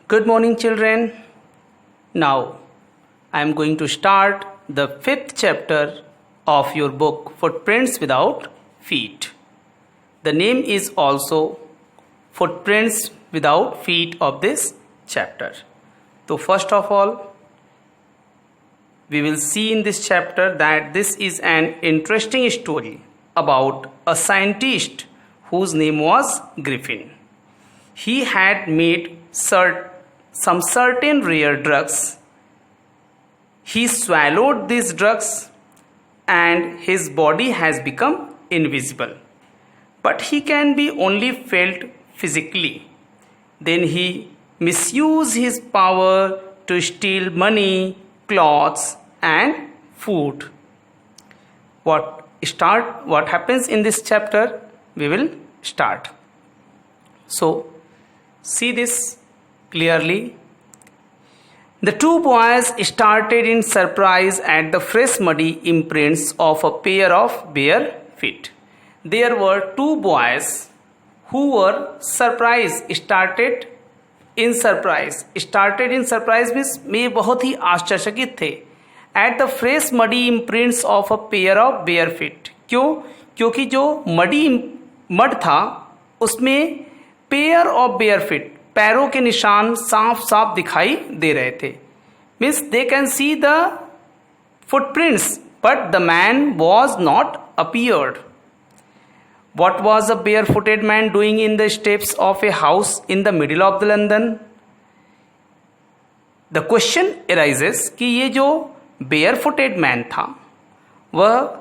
Good morning, children. Now, I am going to start the 5th chapter of your book, Footprints Without Feet. The name is also Footprints Without Feet of this chapter. So, first of all, we will see in this chapter that this is an interesting story about a scientist whose name was Griffin. He had made some certain rare drugs. He swallowed these drugs and his body has become invisible. But he can be only felt physically. Then he misused his power to steal money, clothes and food. What happens in this chapter? We will start. So, see this clearly. The two boys started in surprise at the fresh muddy imprints of a pair of bare feet. There were two boys who were surprised. Started in surprise means वे बहुत ही आश्चर्यचकित थे. At the fresh muddy imprints of a pair of bare feet. क्यों? क्योंकि जो mud था उसमें pair of bare feet, पैरों के निशान साफ साफ दिखाई दे रहे थे. Means they can see the footprints but the man was not appeared. What was a bare footed man doing in the steps of a house in the middle of the London? The question arises कि ये जो bear footed man था वह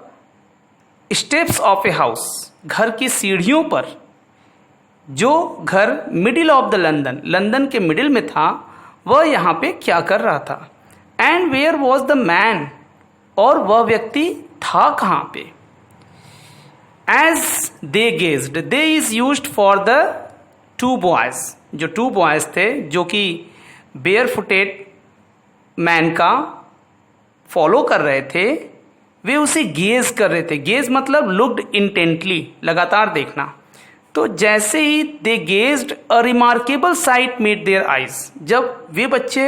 steps of a house, घर की सीढ़ियों पर, जो घर मिडिल ऑफ द लंदन के मिडिल में था, वह यहाँ पे क्या कर रहा था? And where was the man, और वह व्यक्ति था कहाँ पे? As they gazed, they is used for the two boys. जो टू बॉयज थे जो कि बेयर फुटेड मैन का फॉलो कर रहे थे, वे उसे गेज कर रहे थे. गेज मतलब लुक्ड इंटेंटली, लगातार देखना. तो जैसे ही they gazed a remarkable sight meet their eyes, जब वे बच्चे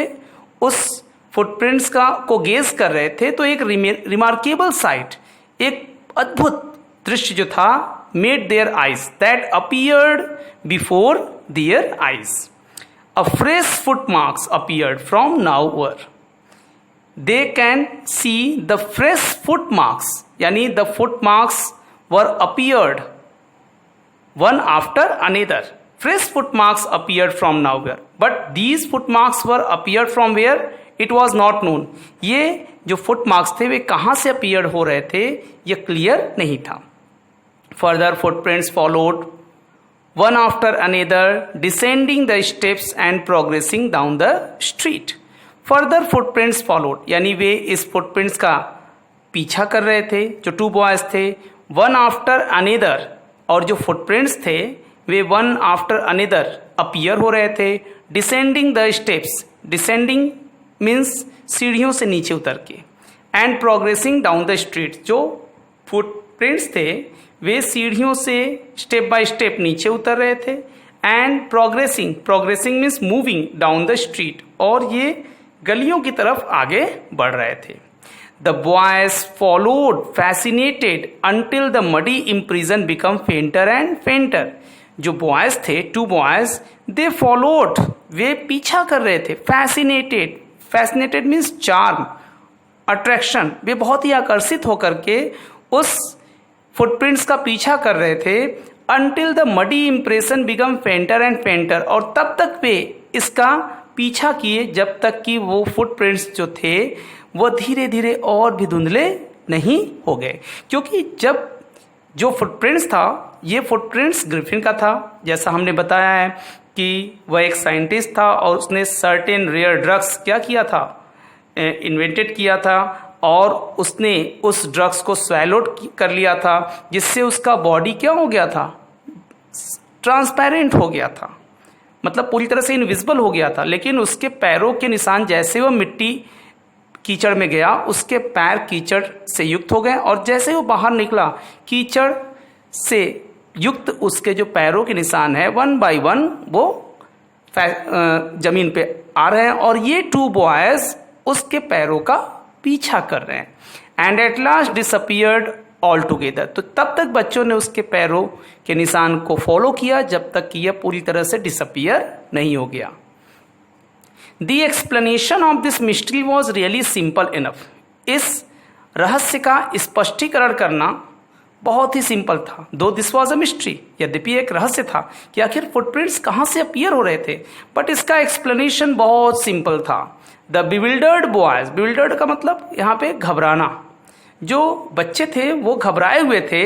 उस फुटप्रिंट्स को गेज कर रहे थे तो एक रिमार्केबल साइट, एक अद्भुत दृश्य जो था, made their eyes, that appeared before their eyes. A fresh foot marks appeared from nowhere. They can see the fresh foot marks, यानी the foot marks were appeared one after another. Fresh foot marks appeared from nowhere, but these foot marks were appeared from where? It was not known. ये जो foot marks थे वे कहाँ से appeared हो रहे थे ये clear नहीं था. Further footprints followed one after another, descending the steps and progressing down the street. Further footprints followed, यानी वे इस फुटप्रिंट्स का पीछा कर रहे थे, जो टू बॉयज थे, वन आफ्टर अनेदर, और जो फुटप्रिंट्स थे way one after another appear हो रहे थे. Descending the steps, descending means सीढ़ियों से नीचे उतर के, and progressing down the street, जो फुटप्रिंट्स थे वे सीढ़ियों से स्टेप बाय स्टेप नीचे उतर रहे थे. And progressing means moving down the street, और ये गलियों की तरफ आगे बढ़ रहे थे. The boys followed fascinated until the muddy imprison become फेंटर and फेंटर. जो बॉयज थे, टू बॉयज, दे फॉलोड, वे पीछा कर रहे थे. फैसिनेटेड मीन्स चार्म, अट्रैक्शन, वे बहुत ही आकर्षित होकर के उस फुटप्रिंट्स का पीछा कर रहे थे. Until the muddy impression become फेंटर and फेंटर, और तब तक वे इसका पीछा किए जब तक कि वो फुटप्रिंट्स जो थे वो धीरे धीरे और भी धुंधले नहीं हो गए. क्योंकि जब जो फुटप्रिंट्स था, ये फुटप्रिंट्स ग्रिफिन का था. जैसा हमने बताया है कि वह एक साइंटिस्ट था और उसने सर्टेन रेयर ड्रग्स क्या किया था, इन्वेंटेड किया था, और उसने उस ड्रग्स को स्वैलोड कर लिया था, जिससे उसका बॉडी क्या हो गया था? ट्रांसपेरेंट हो गया था, मतलब पूरी तरह से इनविजिबल हो गया था. लेकिन उसके पैरों के निशान, जैसे वो मिट्टी कीचड़ में गया, उसके पैर कीचड़ से युक्त हो गए, और जैसे वो बाहर निकला, कीचड़ से युक्त उसके जो पैरों के निशान है वन बाय वन वो जमीन पे आ रहे हैं और ये 2 बॉयज उसके पैरों का पीछा कर रहे हैं। And at last disappeared all together. तो तब तक बच्चों ने उसके पैरों के निशान को फॉलो किया जब तक कि यह पूरी तरह से डिसअपियर नहीं हो गया। The explanation of this mystery was really simple enough. इस रहस्य का स्पष्टीकरण करना बहुत ही सिंपल था। दो दिस वॉज अ मिस्ट्री, यद्यपि एक रहस्य था कि आखिर फुटप्रिंट्स कहाँ से अपीयर हो रहे थे, बट इसका एक्सप्लेनेशन बहुत सिंपल था। द बिविल्डर्ड बॉयज, बिविल्डर्ड का मतलब यहाँ पे घबराना, जो बच्चे थे वो घबराए हुए थे।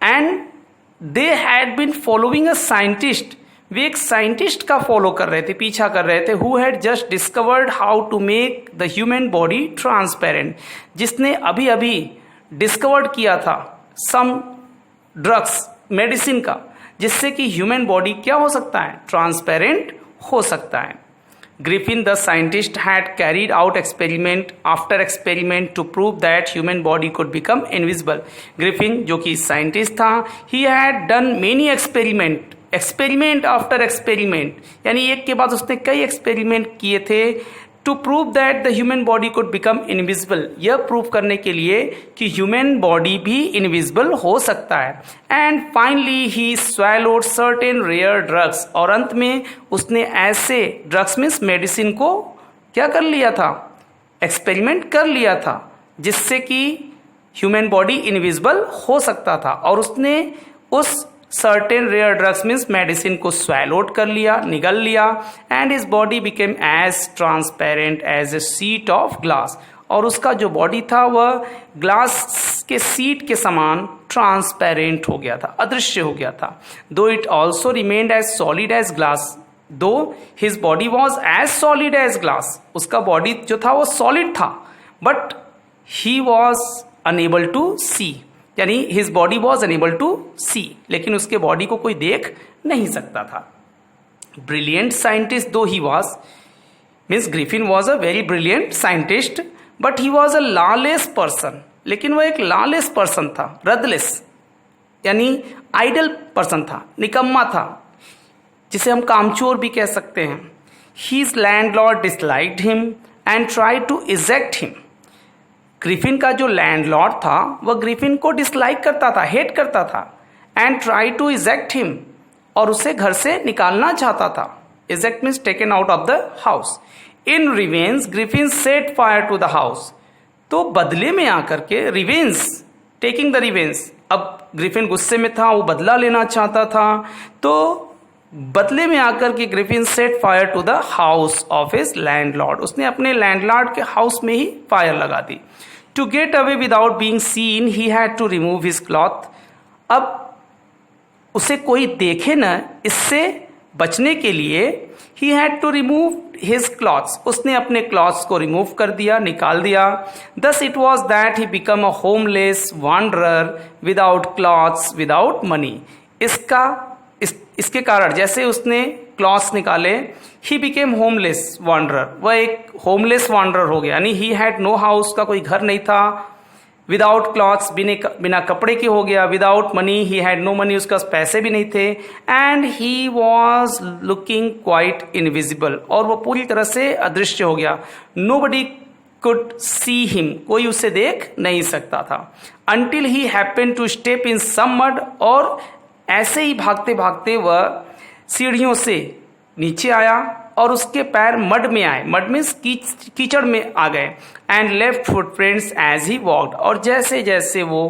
And they had been following a scientist, वे एक साइंटिस्ट का फॉलो कर रहे थे, पीछा कर रहे थे, who had just discovered how to make the human body transparent, जिसने अभी अभी डिस्कवर्ड किया था सम ड्रग्स, मेडिसिन का, जिससे कि ह्यूमन बॉडी क्या हो सकता है, ट्रांसपेरेंट हो सकता है। Griffin the scientist had carried out experiment after experiment to prove that human body could become invisible. Griffin जो कि साइंटिस्ट था, he had done many experiment, experiment after experiment, यानी एक के बाद उसने कई एक्सपेरिमेंट किए थे, to prove that the human body could become invisible, यह प्रूव करने के लिए कि ह्यूमन बॉडी भी इनविजिबल हो सकता है। And finally he swallowed certain rare drugs, और अंत में उसने ऐसे ड्रग्स मीन्स मेडिसिन को क्या कर लिया था, एक्सपेरिमेंट कर लिया था, जिससे कि ह्यूमन बॉडी इनविजिबल हो सकता था। और उसने उस certain rare drugs means medicine को स्वैलोड कर लिया, निगल लिया। And his body became as transparent as a sheet of glass, और उसका जो बॉडी था वह ग्लास के सीट के समान ट्रांसपेरेंट हो गया था, अदृश्य हो गया था। Though it also remained as solid as glass, though his body was as solid as glass, उसका बॉडी जो था वो सॉलिड था, but he was unable to see, यानी his body was unable to see, लेकिन उसके बॉडी को कोई देख नहीं सकता था। ब्रिलियंट साइंटिस्ट दो he was, means Griffin was a very brilliant scientist, but he was a lawless person, लेकिन वह एक लॉलेस पर्सन था, रदलेस, यानी आइडल पर्सन था, निकम्मा था, जिसे हम कामचोर भी कह सकते हैं। His landlord disliked him and try to eject him. Griffin का जो लैंडलॉर्ड था वह ग्रिफिन को डिसलाइक करता था, हेट करता था। And try to eject him, और उसे घर से निकालना चाहता था। Eject means taken out of the house. In revenge Griffin set fire to the house, तो बदले में आकर के रिवेंज, टेकिंग द रिवेंज, अब ग्रिफिन गुस्से में था, वो बदला लेना चाहता था, तो बदले में आकर के Griffin set fire to the house of his landlord, उसने अपने लैंडलॉर्ड के हाउस में ही फायर लगा दी। To get away without being seen he had to remove his cloth, अब उसे कोई देखे न, इससे बचने के लिए he had to remove his clothes, उसने अपने क्लॉथ्स को रिमूव कर दिया, निकाल दिया। Thus it was that he become a homeless wanderer without clothes without money, इसके कारण जैसे उसने क्लॉथ्स निकाले, ही बिकेम होमलेस वांडरर, वह एक होमलेस वांडरर हो गया, यानी ही हैड नो हाउस, का कोई घर नहीं था। विदाउट क्लॉथ्स, बिना कपड़े के हो गया। Without money, he had no money, उसके पास पैसे भी नहीं थे। And he was looking quite invisible, और वह पूरी तरह से अदृश्य हो गया। नोबडी कुड सी हिम, कोई उसे देख नहीं सकता था। Until he happened to step in some mud, और ऐसे ही भागते भागते वह सीढ़ियों से नीचे आया और उसके पैर मड में आए, मड मीन्स कीचड़ में आ गए। And left footprints as he walked, और जैसे जैसे वो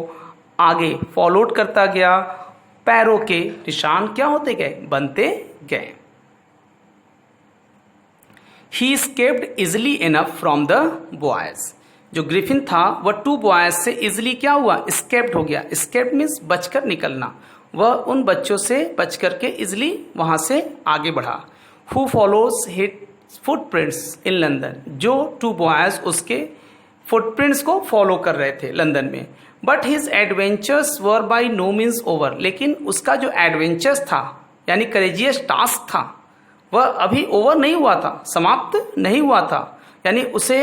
आगे फॉलोड करता गया, पैरों के निशान क्या होते गए, बनते गए। ही escaped easily enough from the boys, जो ग्रिफिन था वह 2 बॉयज से इजिली क्या हुआ, स्केप्ड हो गया। स्केप्ड मीन्स बचकर निकलना, वह उन बच्चों से बच करके इजिली वहां से आगे बढ़ा। Who follows his footprints in London, जो 2 बॉयज उसके फुटप्रिंट्स को फॉलो कर रहे थे लंदन में। But his adventures were by no means over, लेकिन उसका जो एडवेंचर्स था यानी करेजियस टास्क था वह अभी ओवर नहीं हुआ था, समाप्त नहीं हुआ था, यानी उसे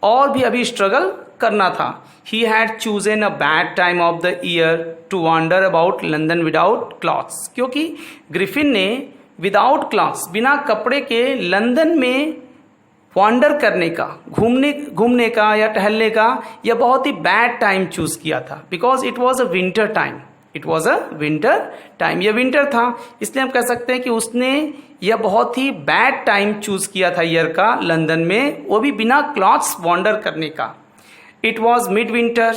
और भी अभी स्ट्रगल करना था। He had chosen a bad time of the year to wander about London without clothes, क्योंकि ग्रिफिन ने विदाउट क्लॉथ्स, बिना कपड़े के लंदन में वॉन्डर करने का, घूमने का या टहलने का यह बहुत ही बैड टाइम चूज किया था, because it was a winter time. It was a winter time, यह विंटर था, इसलिए हम कह सकते हैं कि उसने यह बहुत ही बैड टाइम चूज किया था ईयर का लंदन में, वो भी बिना क्लॉथ्स वॉन्डर करने का। It was mid winter,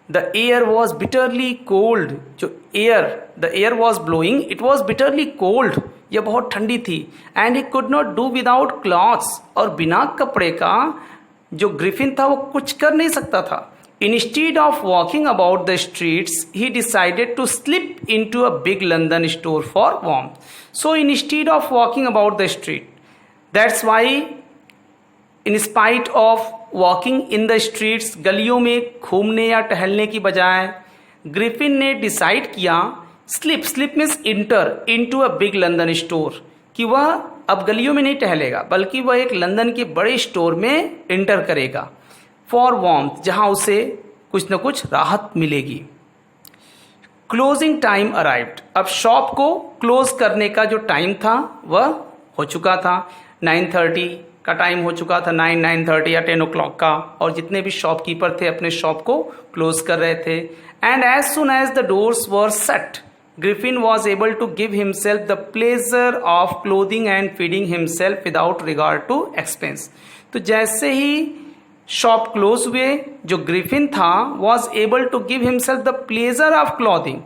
the air was bitterly cold, जो the air was blowing, it was bitterly cold, यह बहुत ठंडी थी। And he could not do without clothes, और बिना कपड़े का जो ग्रिफिन था वो कुछ कर नहीं सकता था। Instead of walking about the streets, he decided to slip into a big London store for warmth. So instead of walking about the street, that's why in spite of walking in the streets, गलियों में घूमने या टहलने की बजाय Griffin ने decide किया, slip means inter into a big London store, कि वह अब गलियों में नहीं टहलेगा बल्कि वह एक लंदन के बड़े स्टोर में इंटर करेगा, फॉर वार्मथ, जहां उसे कुछ न कुछ राहत मिलेगी। क्लोजिंग टाइम अराइव्ड, अब शॉप को क्लोज करने का जो टाइम था वह हो चुका था, 9:30 का टाइम हो चुका था, 9:30 या 10 o'clock का, और जितने भी शॉपकीपर थे अपने शॉप को क्लोज कर रहे थे। And as soon as the doors were shut, Griffin was able to give himself the pleasure of clothing and feeding himself without regard to expense. तो जैसे ही शॉप क्लोज हुए, जो ग्रिफिन था was able to give himself the pleasure of clothing,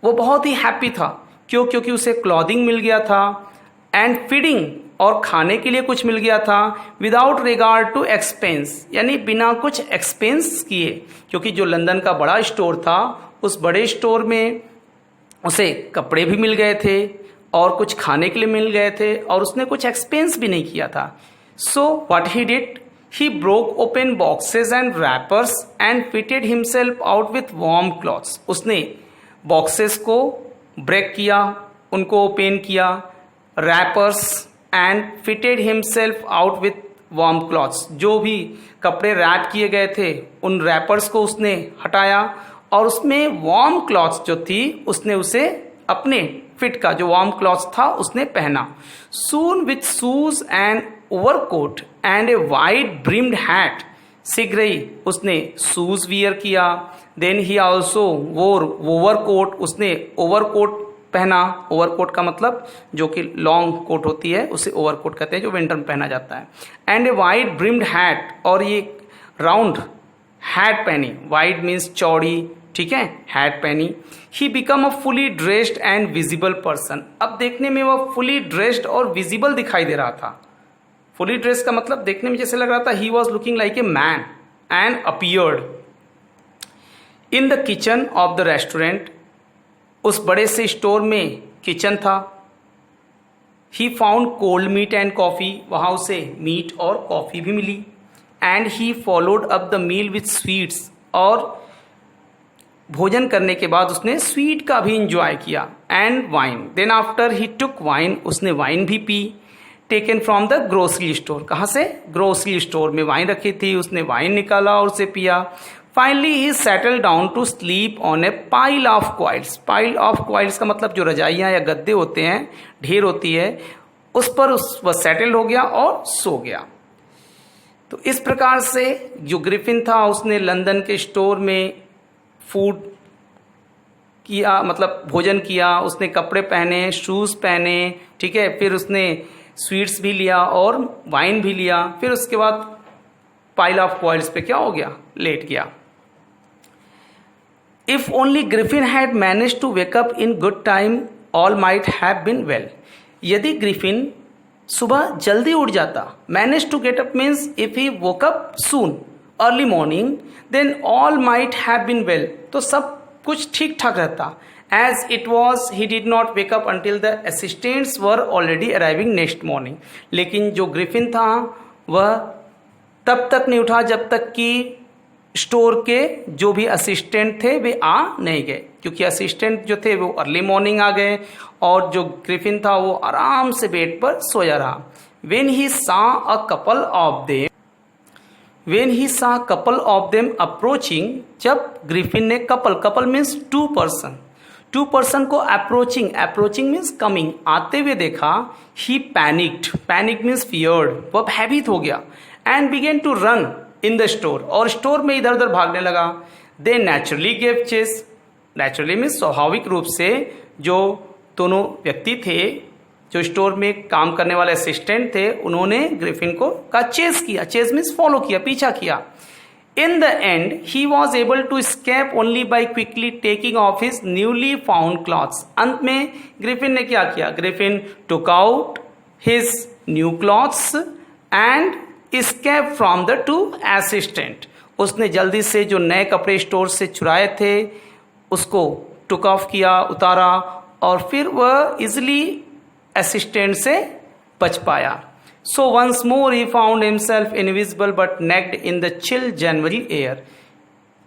वो बहुत ही happy था, क्योंकि उसे क्लॉथिंग मिल गया था, एंड फीडिंग, और खाने के लिए कुछ मिल गया था, विदाउट रिगार्ड टू एक्सपेंस, यानी बिना कुछ एक्सपेंस किए, क्योंकि जो लंदन का बड़ा स्टोर था उस बड़े स्टोर में उसे कपड़े भी मिल गए थे और कुछ खाने के लिए मिल गए थे, और उसने कुछ एक्सपेंस भी नहीं किया था। So what he did, he broke open boxes and wrappers and fitted himself out with warm cloths. उसने बॉक्सेस को ब्रेक किया, उनको ओपन किया, rappers, and fitted himself out with warm clothes, जो भी कपड़े रैप किए गए थे उन रैपर्स को उसने हटाया, और उसमें वार्म क्लॉथ्स जो थी उसने उसे अपने फिट का जो वार्म क्लॉथ्स था उसने पहना। Soon with shoes and overcoat and a wide brimmed hat, शीघ्र ही उसने शूज वियर किया, देन ही ऑल्सो वोर ओवरकोट, उसने ओवरकोट पहना। ओवरकोट का मतलब जो कि लॉन्ग कोट होती है उसे ओवरकोट कहते हैं, जो विंटर में पहना जाता है। And a wide brimmed hat, और ये राउंड हैट पहनी, वाइड मीन्स चौड़ी, ठीक है, हैट पहनी। He become a fully dressed and visible person, अब देखने में वह फुली ड्रेस्ड और विजिबल दिखाई दे रहा था। फुली ड्रेस का मतलब देखने में जैसे लग रहा था he was looking like a man, and appeared in the kitchen of the restaurant, उस बड़े से स्टोर में किचन था। He found cold meat and coffee, वहां उसे मीट और कॉफी भी मिली। And he followed up the meal with sweets, और भोजन करने के बाद उसने स्वीट का भी इंजॉय किया, and wine. Then after he took wine, उसने वाइन भी पी, taken from the grocery store, कहाँ से, ग्रोसरी स्टोर में वाइन रखी थी, उसने वाइन निकाला और उसे पिया। Finally he settled down to sleep on a pile of quilts, pile of quilts का मतलब जो रजाइयाँ या गद्दे होते हैं, ढेर होती है, उस पर वह सेटल हो गया और सो गया। तो इस प्रकार से जो ग्रिफिन था उसने लंदन के स्टोर में फूड किया, मतलब भोजन किया, उसने कपड़े पहने, शूज पहने, ठीक है, फिर उसने स्वीट्स भी लिया और वाइन भी लिया, फिर उसके बाद पाइल ऑफ क्वाइल्स पे क्या हो गया, लेट गया। If only Griffin had manage to wake up in good time all might have been well, यदि ग्रिफिन सुबह जल्दी उठ जाता, manage to get up means if he woke up soon early morning, then all might have been well, तो सब कुछ ठीक ठाक रहता। As it was, he did not wake up until the assistants were already arriving next morning. लेकिन जो Griffin था वह तब तक नहीं उठा जब तक कि स्टोर के जो भी असिस्टेंट थे वे आ नहीं गए, क्योंकि असिस्टेंट जो थे वो अर्ली मॉर्निंग आ गए और जो ग्रिफिन था वो आराम से बेड पर सोया रहा। When he saw a couple of them approaching, जब ग्रिफिन ने couple means two two person को अप्रोचिंग मीन्स कमिंग, आते हुए देखा। ही पैनिक मीन्स फियर्ड, वह भयभीत हो गया। And began to run in the store, और स्टोर में इधर उधर भागने लगा। They naturally gave chase, naturally means स्वाभाविक रूप से जो दोनों व्यक्ति थे, जो स्टोर में काम करने वाले असिस्टेंट थे, उन्होंने ग्रिफिन का चेस किया। चेस मीन्स फॉलो किया, पीछा किया। In the end, he was able to escape only by quickly taking off his newly found clothes. अंत में ग्रिफिन ने क्या किया? Griffin took out his new clothes and escaped from the two assistant. उसने जल्दी से जो नए कपड़े स्टोर से चुराए थे उसको took off किया, उतारा, और फिर वह इजिली असिस्टेंट से बच पाया। So once more he found himself invisible but naked in the chill January air.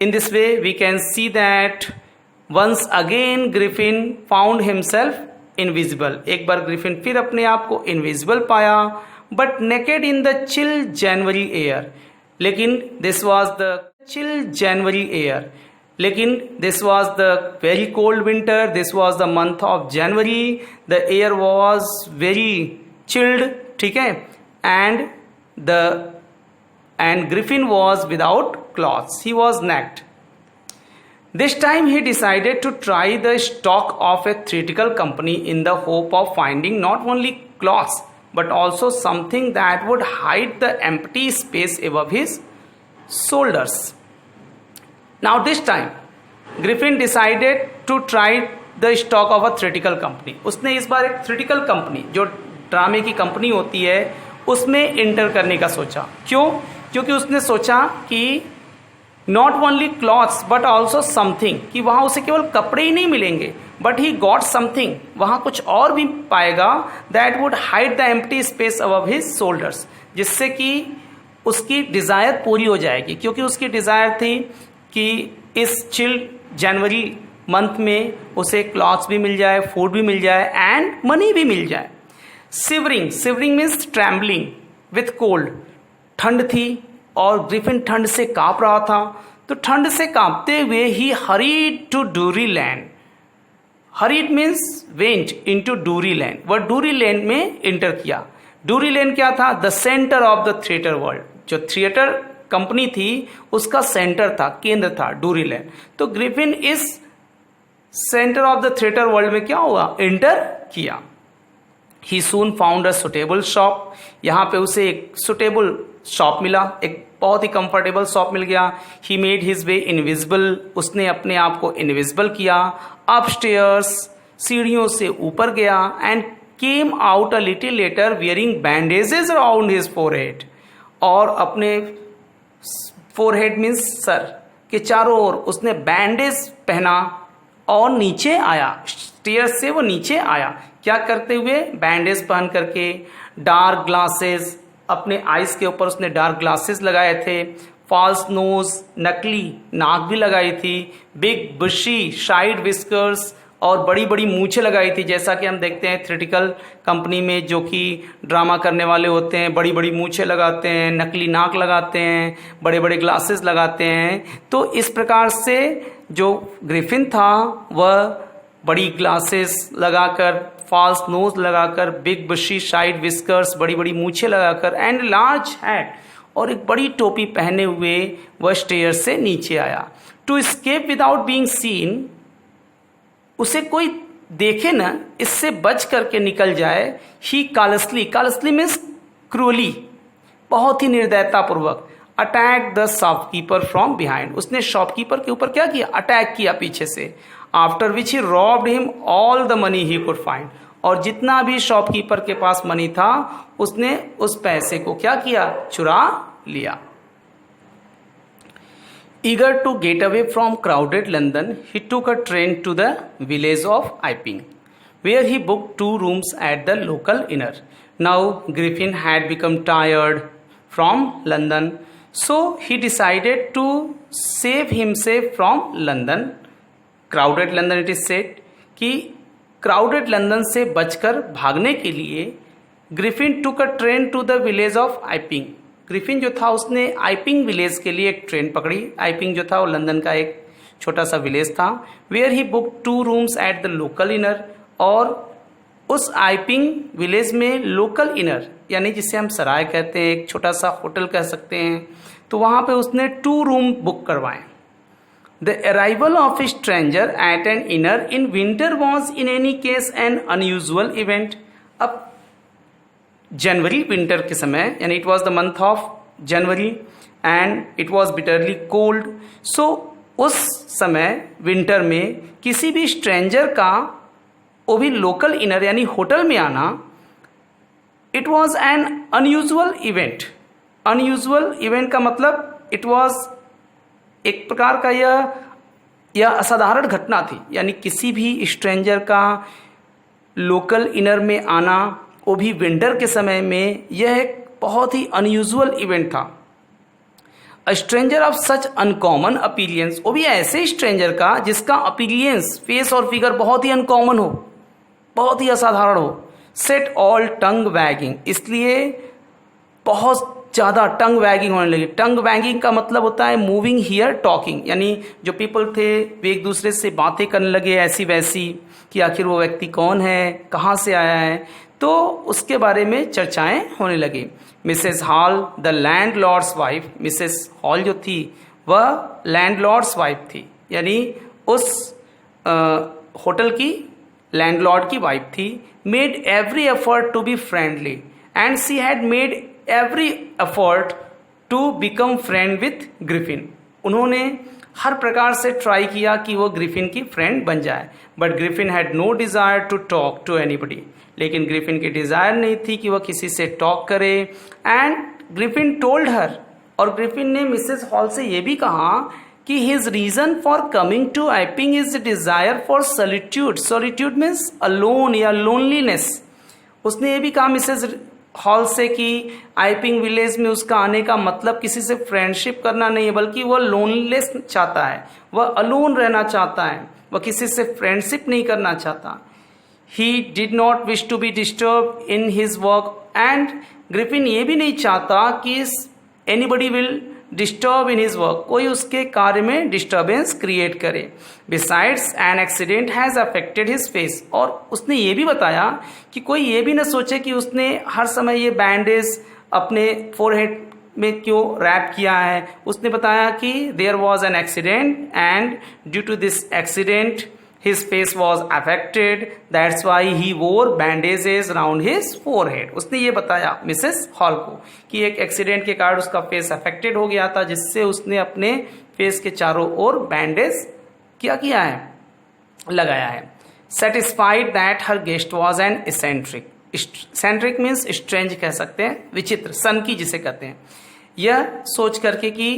In this way we can see that once again Griffin found himself invisible. एक बार Griffin फिर अपने आप को इनविजिबल पाया, but naked in the chill January air. लेकिन this was the chill January air. लेकिन this was the very cold winter. This was the month of January. The air was very chilled. ठीक है, and Griffin was without clothes. He was naked. This time he decided to try the stock of a theatrical company in the hope of finding not only clothes but also something that would hide the empty space above his shoulders. Now this time Griffin decided to try the stock of a theatrical company. उसने इस बार एक theatrical company, जो ड्रामे की company होती है, उसमें inter करने का सोचा। क्यों? क्योंकि उसने सोचा कि not only clothes but also something, कि वहां उसे केवल कपड़े ही नहीं मिलेंगे, बट ही गॉट समथिंग, वहां कुछ और भी पाएगा, that would hide the empty space above his shoulders, जिससे कि उसकी डिजायर पूरी हो जाएगी। क्योंकि उसकी डिजायर थी कि इस चिल जनवरी मंथ में उसे क्लॉथ्स भी मिल जाए, फूड भी मिल जाए, एंड मनी भी मिल जाए। Shivering means trembling with cold, ठंड थी और ग्रिफिन ठंड से कांप रहा था। तो ठंड से कांपते हुए he hurried to Drury Lane, hurried means went into Drury Lane, वह डूरी लैंड में इंटर किया। डूरी लैंड क्या था? The centre of the theatre world, जो थिएटर कंपनी थी उसका सेंटर था, केंद्र था डूरी लैंड। तो ग्रिफिन इस centre of the theatre world में क्या हुआ? इंटर किया। ही सून फाउंड अ सुटेबल शॉप, यहाँ पे उसे एक सुटेबल शॉप मिला, एक बहुत ही कंफर्टेबल शॉप मिल गया। He made his way invisible, उसने अपने आप को इनविजिबल किया। अपस्टेयर्स, सीढ़ियों से ऊपर गया। And came out a little letter wearing bandages around his forehead, और अपने फोरहेड मीन्स सर के चारों ओर उसने बैंडेज पहना और नीचे आया, स्टेयर्स से वो नीचे आया। क्या करते हुए? बैंडेज पहन करके। डार्क ग्लासेस, अपने आईज के ऊपर उसने डार्क ग्लासेस लगाए थे। फॉल्स नोज, नकली नाक भी लगाई थी। बिग बुशी साइड विस्कर्स, और बड़ी बड़ी मूछें लगाई थी। जैसा कि हम देखते हैं थिएट्रिकल कंपनी में जो कि ड्रामा करने वाले होते हैं, बड़ी बड़ी मूछें लगाते हैं, नकली नाक लगाते हैं, बड़े बड़े ग्लासेस लगाते हैं। तो इस प्रकार से जो ग्रिफिन था वह बड़ी ग्लासेस लगाकर, फॉल्स नोज लगाकर, बिग बुशी साइड विस्कर्स, बड़ी बड़ी मूछें लगाकर, एंड लार्ज हैट, और एक बड़ी टोपी पहने हुए वह स्टेयर से नीचे आया। To escape without being seen, उसे कोई देखे ना, इससे बच करके निकल जाए। ही कालसली मीन्स क्रूअली, बहुत ही निर्दयता पूर्वक। Attack the shopkeeper from behind, उसने शॉपकीपर के ऊपर क्या किया? अटैक किया पीछे से। After which he robbed him all the money he could find, और जितना भी शॉपकीपर के पास मनी था उसने उस पैसे को क्या किया? चुरा लिया। Eager to get away from crowded London, he took a train to the village of Iping, where he booked 2 rooms at the local inn. Now Griffin had become tired from London, so he decided to save himself from London. Crowded London, it is said कि crowded London से बचकर भागने के लिए Griffin took a train to the village of Iping. Griffin जो था उसने आइपिंग village के लिए एक ट्रेन पकड़ी। आइपिंग जो था वो लंदन का एक छोटा सा विलेज था, where he book 2 rooms at the local inner, और उस आइपिंग विलेज में लोकल इनर यानी जिसे हम सराय कहते हैं, एक छोटा सा होटल कह सकते हैं, तो वहाँ पे उसने 2 रूम बुक करवाए। The arrival of a stranger at an inner in winter was in any case an unusual event. अब जनवरी विंटर के समय यानी it was the month of January and it was bitterly cold, so उस समय winter में किसी भी stranger का वो भी लोकल इनर यानी होटल में आना, it was an unusual event. Unusual event का मतलब इट वॉज एक प्रकार का यह असाधारण घटना थी, यानी किसी भी स्ट्रेंजर का लोकल इनर में आना, वो भी विंटर के समय में, यह एक बहुत ही अनयूजुअल इवेंट था। A stranger of such uncommon appearance, वो भी ऐसे स्ट्रेंजर का जिसका अपीरियंस, फेस और फिगर बहुत ही अनकॉमन हो, बहुत ही असाधारण हो। सेट ऑल टंग वैगिंग, इसलिए बहुत ज़्यादा टंग वैगिंग होने लगी। टंग वैगिंग का मतलब होता है मूविंग हियर टॉकिंग, यानी जो पीपल थे वे एक दूसरे से बातें करने लगे ऐसी वैसी कि आखिर वो व्यक्ति कौन है, कहाँ से आया है, तो उसके बारे में चर्चाएं होने लगी। Mrs hall the landlords wife, Mrs Hall जो थी वह लैंडलॉर्ड्स वाइफ थी, यानी उस होटल की लैंडलॉर्ड की वाइफ थी। Made every effort to be friendly and she had made every effort to become friend with Griffin, उन्होंने हर प्रकार से ट्राई किया कि वो ग्रिफिन की फ्रेंड बन जाए। But Griffin had no desire to talk to anybody, लेकिन ग्रिफिन की डिज़ायर नहीं थी कि वह किसी से टॉक करे। एंड ग्रिफिन टोल्ड हर, और ग्रिफिन ने मिसेस हॉल से ये भी कहा कि his reason for coming to Iping is desire for solitude. Solitude means alone या लोनलीनेस। उसने ये भी कहा मिसेस हॉल से कि आइपिंग विलेज में उसका आने का मतलब किसी से फ्रेंडशिप करना नहीं है, बल्कि वह लोनलेस चाहता है, वह अलोन रहना चाहता है, वह किसी से फ्रेंडशिप नहीं करना चाहता। He did not wish to be disturb in his work, and Griffin ये भी नहीं चाहता कि anybody will disturb in his work, कोई उसके कार्य में डिस्टर्बेंस क्रिएट करे। Besides an accident has affected his face, और उसने ये भी बताया कि कोई ये भी ना सोचे कि उसने हर समय ये बैंडेज अपने फोरहेड में क्यों रैप किया है। उसने बताया कि there was an accident and due to this accident his face was affected, that's why he wore bandages around his forehead। उसने ये बताया मिसेस हॉल को कि एक एक्सीडेंट के कारण उसका फेस अफेक्टेड हो गया था, जिससे उसने अपने फेस के चारों ओर बैंडेज क्या किया है, लगाया है। Satisfied that her guest was an eccentric, eccentric means strange कह सकते हैं, विचित्र, सन की जिसे कहते हैं। यह सोच करके कि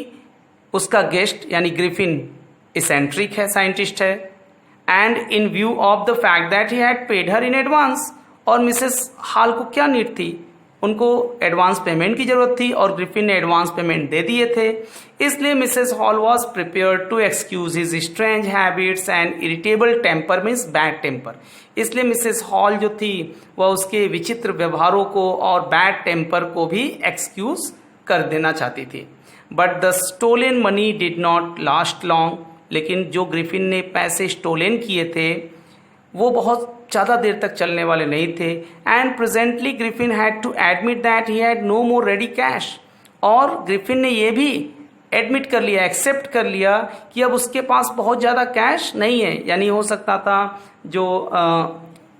उसका गेस्ट यानी ग्रिफिन इसेंट्रिक है, साइंटिस्ट है, and in view of the fact that he had paid her in advance, और मिसेस हॉल को क्या नीड थी, उनको एडवांस पेमेंट की जरूरत थी और ग्रिफिन ने एडवांस पेमेंट दे दिए थे। इसलिए Mrs Hall was prepared to excuse his strange habits and irritable temper means bad temper. इसलिए मिसेस हॉल जो थी वह उसके विचित्र व्यवहारों को और बैड टेम्पर को भी एक्सक्यूज कर देना चाहती थी। But the stolen money did not last long, लेकिन जो ग्रिफिन ने पैसे स्टोलन किए थे वो बहुत ज़्यादा देर तक चलने वाले नहीं थे। And presently Griffin had to admit that he had no more ready cash, और ग्रिफिन ने ये भी एडमिट कर लिया, एक्सेप्ट कर लिया कि अब उसके पास बहुत ज़्यादा कैश नहीं है। यानी हो सकता था जो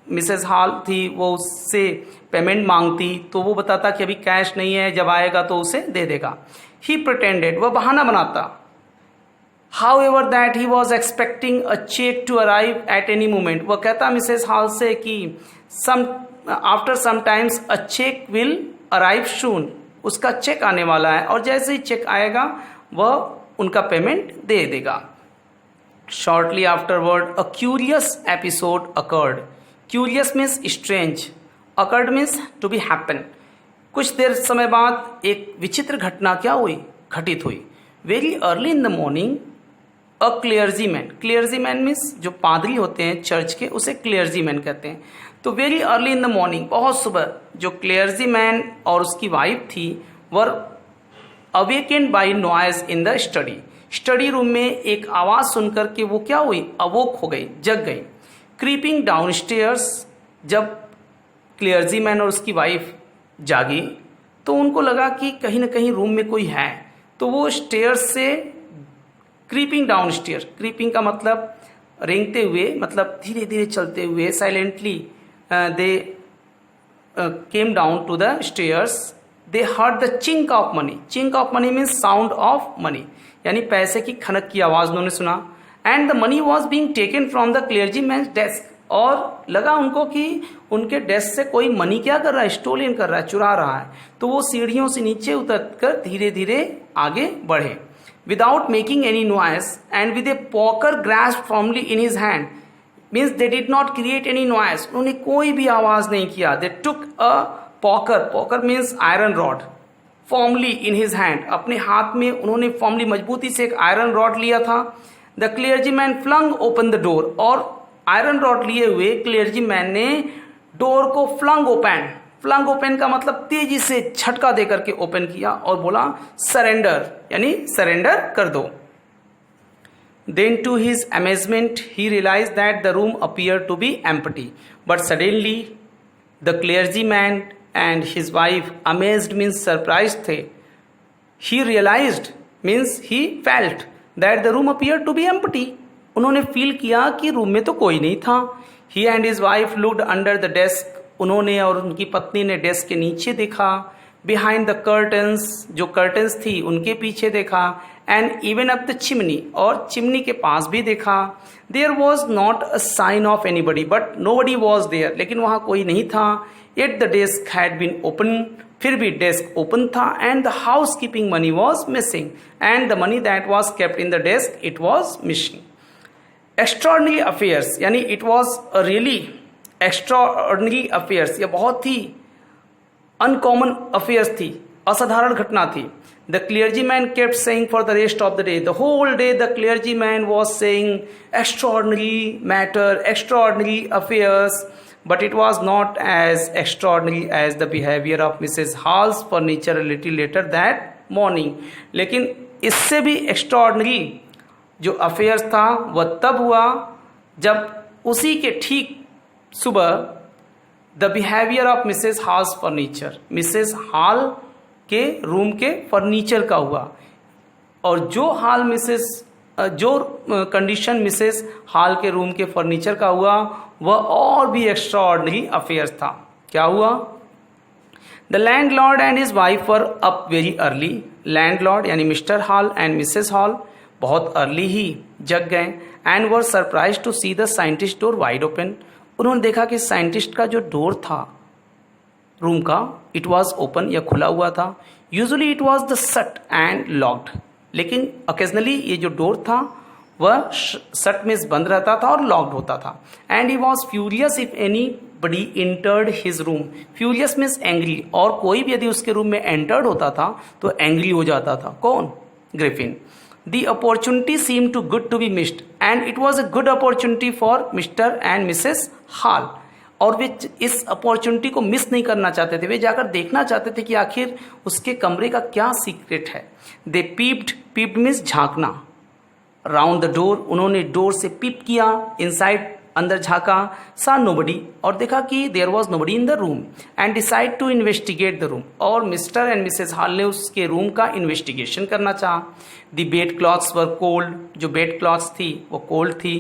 मिसेस हॉल थी वो उससे पेमेंट मांगती तो वो बताता कि अभी कैश नहीं है, जब आएगा तो उसे दे देगा। ही प्रिटेंडेड, वह बहाना बनाता। However that he was expecting a check to arrive at any moment, वह कहता मिसेस हॉल से कि after some times a check will arrive soon, उसका चेक आने वाला है और जैसे ही चेक आएगा वह उनका पेमेंट दे देगा। Shortly afterward a curious episode occurred. Curious means strange, occurred means to be happen। कुछ देर समय बाद एक विचित्र घटना क्या हुई, घटित हुई। Very early in the morning a clergyman, clergyman means जो पादरी होते हैं चर्च के, उसे क्लियर्जीमैन कहते हैं। तो very early in the morning, बहुत सुबह, जो क्लियर्जीमैन और उसकी वाइफ थी were awakened by noise in the study. Study room में एक आवाज़ सुनकर के वो क्या हुई, अवोक हो गई, जग गई। क्रीपिंग डाउन स्टेयर्स, जब क्लियर्जीमैन और उसकी वाइफ जागी तो उनको लगा कि कहीं ना कहीं रूम में कोई है, तो वो स्टेयर्स से क्रीपिंग डाउन स्टेयर, क्रीपिंग का मतलब रेंगते हुए, मतलब धीरे धीरे चलते हुए, silently they came down to the stairs. They heard the chink of money, chink of money means sound of money, यानी पैसे की खनक की आवाज़ उन्होंने सुना। And the money was being taken from the clergyman's desk, और लगा उनको कि उनके डेस्क से कोई मनी क्या कर रहा है, स्टोलन कर रहा है, चुरा रहा है। तो वो सीढ़ियों से नीचे उतरकर धीरे धीरे आगे बढ़े। Without making any noise and with a poker grasp firmly in his hand, means they did not create any noise, उन्होंने कोई भी आवाज नहीं किया। They took a poker, poker means iron rod, formally in his hand, अपने हाथ में उन्होंने फॉर्मली मजबूती से एक आयरन रॉड लिया था। The clergyman flung open the door, और आयरन रॉड लिए हुए क्लियर्जीमैन ने डोर को फ्लंग ओपन, फ्लंग ओपन का मतलब तेजी से झटका देकर के ओपन किया और बोला सरेंडर, यानी सरेंडर कर दो। Then to his amazement he realized that the room appeared to be empty, but suddenly the clergyman and his wife, amazed means surprised थे, he realized means he felt that the room appeared to be empty, उन्होंने feel किया कि room में तो कोई नहीं था। He and his wife looked under the desk, उन्होंने और उनकी पत्नी ने डेस्क के नीचे देखा। Behind the curtains, जो कर्टन्स थी उनके पीछे देखा। And even up the chimney, और चिमनी के पास भी देखा। There was not a sign of anybody, but nobody was there, लेकिन वहां कोई नहीं था। Yet the desk had been open, फिर भी डेस्क ओपन था। And the house keeping money was missing, and the money that was kept in the desk it was missing. Extraordinary affairs, यानी it was a really extraordinary affairs, यह बहुत ही uncommon affairs थी, असाधारण घटना थी। The clergyman kept saying for the rest of the day. The whole day the clergyman was saying extraordinary matter, extraordinary affairs, but it was not as extraordinary as the behavior of Mrs. Hall's furniture a little later that morning. लेकिन इससे भी extraordinary जो affairs था वह तब हुआ जब उसी के ठीक सुबह the behavior of Mrs. Hall's furniture, Mrs. Hall के रूम के फर्नीचर का हुआ। और जो हाल जो कंडीशन मिसेस हॉल के रूम के फर्नीचर का हुआ वह और भी एक्स्ट्रा ऑर्डिनरी अफेयर्स था। क्या हुआ? The landlord and his wife were up very early, landlord यानी Mr Hall and Mrs Hall बहुत अर्ली ही जग गए। And were surprise to see the scientist door wide open, उन्होंने देखा कि साइंटिस्ट का जो डोर था रूम का, इट वॉज ओपन, या खुला हुआ था। यूजुअली इट वॉज द सट एंड लॉक्ड, लेकिन ओकेजनली ये जो डोर था वह सट में बंद रहता था और लॉक्ड होता था। And he was furious if any buddy entered his room, furious means angry, और कोई भी यदि उसके रूम में एंटर्ड होता था तो एंग्री हो जाता था। कौन? Griffin. The opportunity seemed too good to be missed, and it was a good opportunity for Mr. and Mrs. Hall. और वे इस अपॉर्चुनिटी को मिस नहीं करना चाहते थे, वे जाकर देखना चाहते थे कि आखिर उसके कमरे का क्या सीक्रेट है। दे पीप्ड मीन्स झांकना। राउंड द डोर, उन्होंने डोर से पीप किया, इनसाइड अंदर झांका, सा नोबडी, और देखा कि there was nobody in the room, and decide to investigate the room, और मिस्टर एंड मिसेस हॉल ने उसके रूम का इन्वेस्टिगेशन करना चाहा। The bed clothes were cold, जो बेड क्लॉथ्स थी वो कोल्ड थी,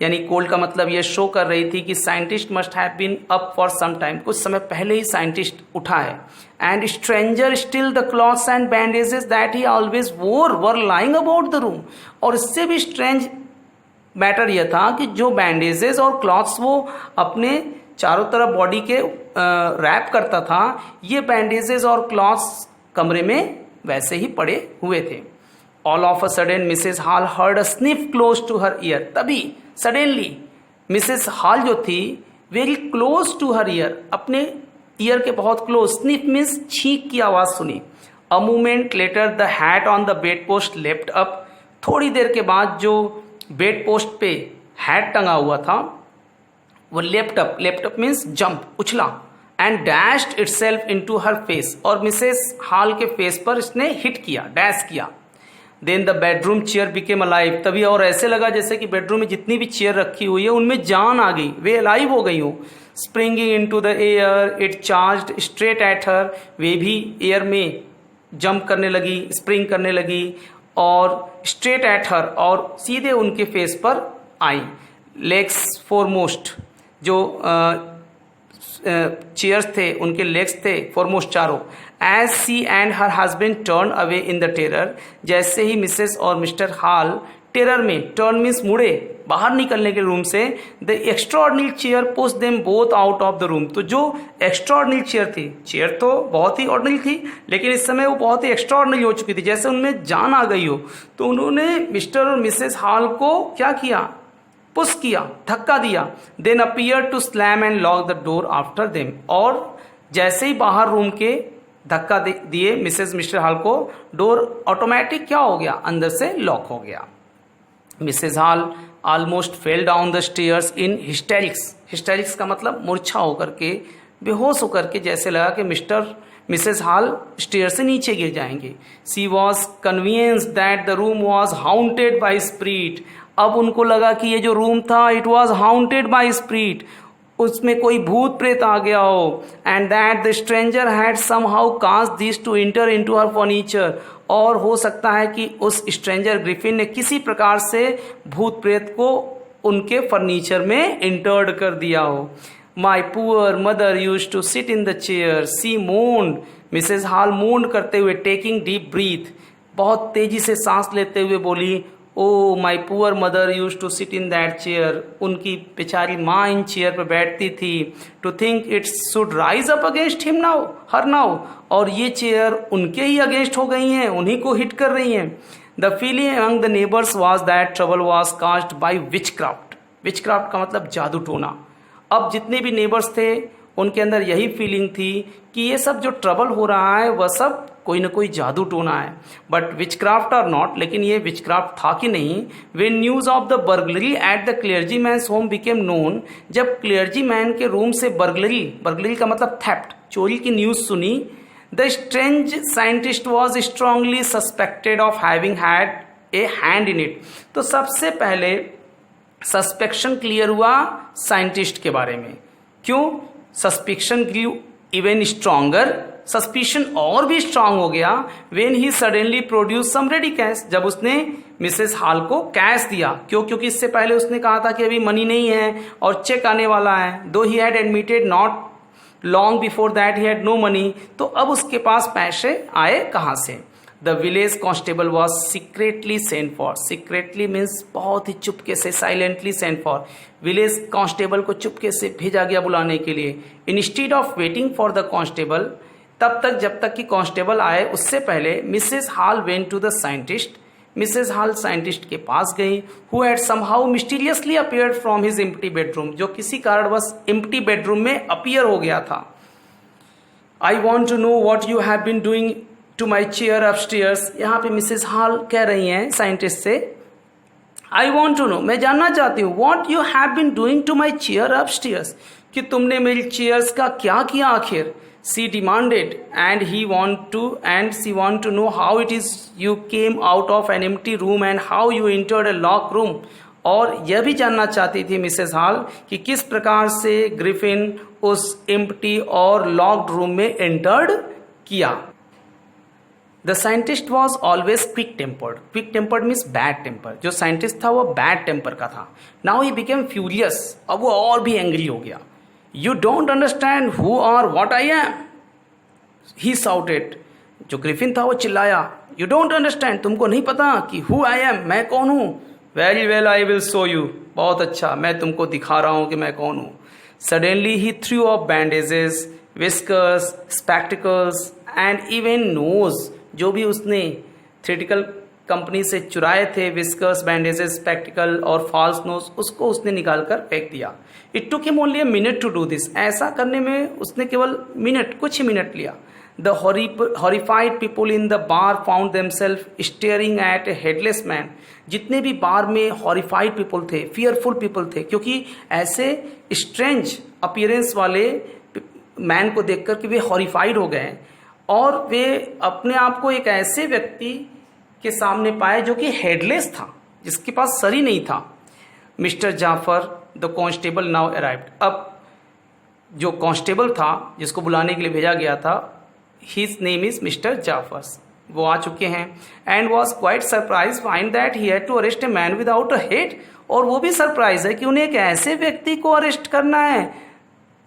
यानी कोल्ड का मतलब ये शो कर रही थी कि scientist must have been up for some time, कुछ समय पहले ही साइंटिस्ट उठा है। And stranger still the clothes and bandages that he always wore were lying about the room, और इससे भी स्ट्रेंज मैटर यह था कि जो बैंडेजेस और क्लॉथ्स वो अपने चारों तरफ बॉडी के रैप करता था, ये बैंडेजेस और क्लॉथ्स कमरे में वैसे ही पड़े हुए थे। All of a sudden Mrs Hall heard a sniff close to her ear, तभी सडनली मिसेस हॉल जो थी very close to her ear, अपने ईयर के बहुत क्लोज, स्निफ मीन्स छींक की आवाज सुनी। A moment later the hat on the bed post leapt up, थोड़ी देर के बाद जो बेड पोस्ट पे हैट टंगा हुआ था वो लेफ्ट अप मीन्स जंप, उछला, and dashed itself into her face, और मिसेस हॉल के फेस पर इसने हिट किया, डैश किया। Then the bedroom chair became alive, तभी और ऐसे लगा जैसे कि बेडरूम में जितनी भी चेयर रखी हुई है उनमें जान आ गई, वे अलाइव हो गई हो। Springing into the air it charged straight at her, वे भी एयर में जंप करने लगी, स्प्रिंग करने लगी और स्ट्रेट एट हर, और सीधे उनके फेस पर आई। लेग्स फोरमोस्ट, जो चेयर्स थे उनके लेग्स थे फोरमोस्ट चारों। As she and her husband turn away in the terror, जैसे ही मिसेस और मिस्टर हॉल टेरर में, टर्न मीन्स मुड़े बाहर निकलने के रूम से, the extraordinary chair push them both out of the room, तो जो एक्स्ट्राऑर्डिनरी चेयर थी, चेयर तो बहुत ही ऑर्डिनरी थी लेकिन इस समय वो बहुत ही एक्स्ट्राऑर्डिनरी हो चुकी थी, जैसे उनमें जान आ गई हो, तो उन्होंने मिस्टर और मिसेस हॉल को क्या किया, पुश किया, धक्का दिया। Then appear to slam and lock the door after them, और जैसे ही बाहर रूम के धक्का दिए मिसेस मिस्टर हॉल को, डोर ऑटोमेटिक क्या हो गया, अंदर से लॉक हो गया। Mrs Hall almost fell down the stairs in hysterics, hysterics का मतलब मूर्छा होकर के, बेहोश होकर के, जैसे लगा कि मिसेस हॉल स्टेयर से नीचे गिर जाएंगे। She was convinced that the room was haunted by spirit, अब उनको लगा कि ये जो रूम था it was haunted by spirit, उसमें कोई भूत प्रेत आ गया हो, and that the stranger had somehow cast this to enter into her furniture, और हो सकता है कि उस स्ट्रेंजर ग्रिफिन ने किसी प्रकार से भूत प्रेत को उनके फर्नीचर में इंटर्ड कर दिया हो। My poor mother used to sit in the chair, she moaned, Mrs Hall moaned करते हुए, टेकिंग डीप ब्रीथ, बहुत तेजी से सांस लेते हुए बोली, oh my poor mother use to sit in that chair, उनकी बेचारी माँ इन चेयर पर बैठती थी। To think it should rise up against him now, her now, और ये चेयर उनके ही अगेंस्ट हो गई हैं, उन्हीं को हिट कर रही हैं। The feeling among the neighbours was that trouble was caused by which craft, which craft का मतलब जादू टोना। अब जितने भी नेबर्स थे उनके अंदर यही फीलिंग थी कि ये सब जो ट्रबल हो रहा है वह सब कोई ना कोई जादू टोना है। बट विचक्राफ्ट आर नॉट, लेकिन ये विचक्राफ्ट था कि नहीं। When news of the burglary at the clergyman's home became known, जब क्लेयर्जी मैन के रूम से बर्गलरी, बर्गलरी का मतलब थेफ्ट, चोरी की न्यूज सुनी, the strange scientist was strongly suspected of having had a hand in it. तो सबसे पहले सस्पेक्शन क्लियर हुआ साइंटिस्ट के बारे में। क्यों? Suspicion grew even stronger, suspicion और भी स्ट्रांग हो गया when he suddenly produce some ready cash, जब उसने मिसेस हॉल को कैश दिया। क्यों? क्योंकि इससे पहले उसने कहा था कि अभी मनी नहीं है और चेक आने वाला है। Though he had admitted not long before that he had no money, तो अब उसके पास पैसे आए कहाँ से? The village constable was secretly sent for, secretly means बहुत ही चुपके से, silently sent for, village constable को चुपके से भेजा गया बुलाने के लिए। Instead of waiting for the constable, तब तक जब तक कि कांस्टेबल आए उससे पहले Mrs Hall went to the scientist, Mrs hall scientist के पास गई, who had somehow mysteriously appeared from his empty bedroom, जो किसी कारणवश एम्प्टी बेडरूम में अपीयर हो गया था। I want to know what you have been doing to my chair upstairs, यहाँ पे मिसेस हॉल कह रही हैं साइंटिस्ट से, आई वॉन्ट टू नो, मैं जानना चाहती हूँ, what you have been doing to my chair upstairs, कि तुमने मेरी चेयर्स का क्या किया आखिर। She demanded, and she want to know how it is you came out of an empty room and how you entered a locked room, और यह भी जानना चाहती थी मिसेस हॉल कि किस प्रकार से ग्रिफिन उस एम्प्टी और लॉक्ड रूम में एंटर्ड किया। The scientist was always quick tempered, quick tempered means bad temper, जो साइंटिस्ट था वो बैड टेम्पर का था। नाउ ही बिकेम फ्यूरियस, अब वो और भी एंग्री हो गया। You don't understand who or what I am, he shouted, जो ग्रिफिन था वो चिल्लाया, You don't understand, तुमको नहीं पता कि who I am, मैं कौन हूँ। Very well, I will show you, बहुत अच्छा, मैं तुमको दिखा रहा हूँ कि मैं कौन हूँ। Suddenly he threw off bandages, whiskers, spectacles and even nose, जो भी उसने थ्रेटिकल कंपनी से चुराए थे, विस्कर्स, बैंडेजेस, स्पेक्टिकल और फॉल्स नोज, उसको उसने निकाल कर फेंक दिया। It took him only a minute to do this, ऐसा करने में उसने केवल मिनट, कुछ ही मिनट लिया। The horrified people in the bar found themselves staring at a headless man, जितने भी बार में हॉरिफाइड पीपल थे, फियरफुल पीपल थे, क्योंकि ऐसे स्ट्रेंज अपीयरेंस वाले मैन को देखकर कि वे हॉरिफाइड हो गए और वे अपने आप को एक ऐसे व्यक्ति के सामने पाया जो कि हेडलेस था, जिसके पास सर ही नहीं था। Mr Jaffer the constable now arrived. अब जो कांस्टेबल था जिसको बुलाने के लिए भेजा गया था, his name is Mr Jaffers, वो आ चुके हैं। And was quite surprise find that he had to arrest a man without a head. और वो भी सरप्राइज है कि उन्हें एक ऐसे व्यक्ति को अरेस्ट करना है,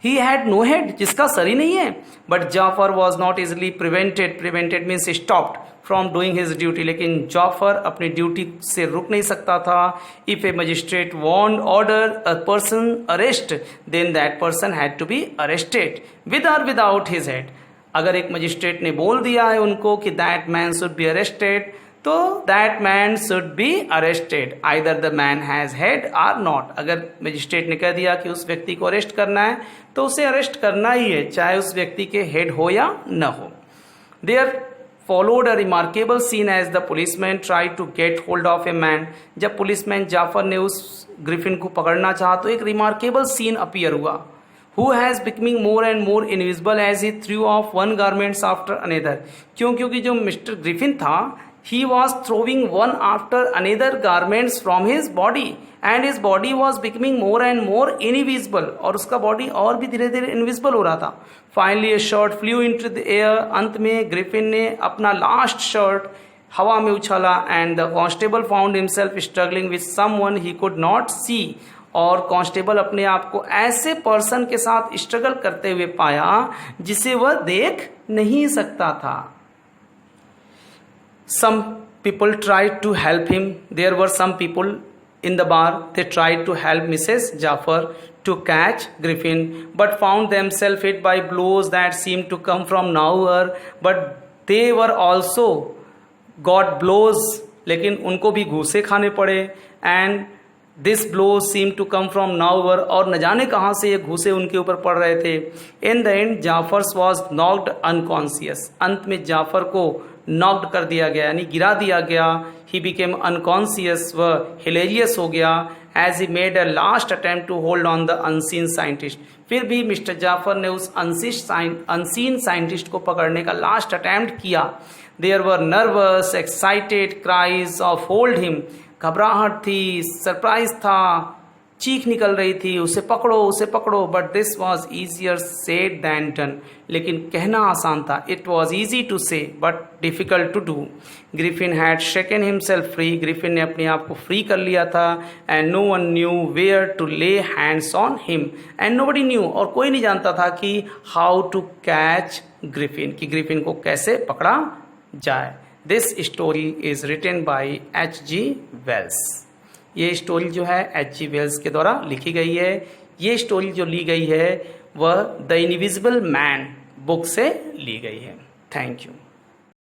ही हैड नो हेड, जिसका सर ही नहीं है। But Jaffer was not easily prevented, prevented means stopped from doing his duty. लेकिन जाफर अपनी ड्यूटी से रुक नहीं सकता था। If a magistrate want order a person arrest then that person had to be arrested with और without his head. अगर एक मजिस्ट्रेट ने बोल दिया है उनको कि that man should be arrested, तो that man should be arrested either the man has head or not. अगर मजिस्ट्रेट ने कह दिया कि उस व्यक्ति को अरेस्ट करना है तो उसे अरेस्ट करना ही है, चाहे उस व्यक्ति के हेड हो या न हो। There followed a remarkable scene as the policeman tried to get hold of a man। जब पुलिसमैन जाफर ने उस ग्रिफिन को पकड़ना चाहा तो एक रिमार्केबल सीन अपीयर हुआ। Who has becoming more and more invisible as he threw off one garments after another। क्योंकि जो मिस्टर ग्रिफिन था, he was throwing one after another garments from his body and his body was becoming more and more invisible। और उसका body और भी धीरे धीरे invisible हो रहा था। Finally a shirt flew into the air. अंत में ग्रिफिन ने अपना लास्ट शर्ट हवा में उछाला। And the constable found himself struggling with someone he could not see. और कांस्टेबल अपने आप को ऐसे पर्सन के साथ स्ट्रगल करते हुए पाया जिसे वह देख नहीं सकता था। Some people tried to help him. There were some people in the bar. They tried to help Mrs. Jafar to catch Griffin, but found themselves hit by blows that seemed to come from nowhere. But they were also got blows. लेकिन उनको भी घूसे खाने पड़े। And this blow seem to come from nowhere. और न जाने कहाँ से ये घूसे उनके ऊपर पड़ रहे थे। In the end Jaffers was knocked unconscious. अंत में जाफर को नॉक्ड कर दिया गया, यानी गिरा दिया गया। ही बिकेम अनकॉन्सियस, वह हिलेरियस हो गया। As he made a last attempt to hold on the unseen scientist. फिर भी मिस्टर जाफर ने उस अनसीन साइंटिस्ट को पकड़ने का लास्ट अटेम्प्ट किया। There were nervous excited cries of hold him. घबराहट थी, सरप्राइज था, चीख निकल रही थी, उसे पकड़ो उसे पकड़ो। But this was easier said than done. लेकिन कहना आसान था। It was easy to say but difficult to do. Griffin had shaken himself free. Griffin ने अपने आप को फ्री कर लिया था। And no one knew where to lay hands on him. And nobody knew, और कोई नहीं जानता था कि हाउ टू कैच ग्रिफिन, कि ग्रिफिन को कैसे पकड़ा जाए। This story is written by H.G. Wells. ये स्टोरी जो है H.G. वेल्स के द्वारा लिखी गई है। ये स्टोरी जो ली गई है वह द इनविजिबल मैन बुक से ली गई है। Thank you.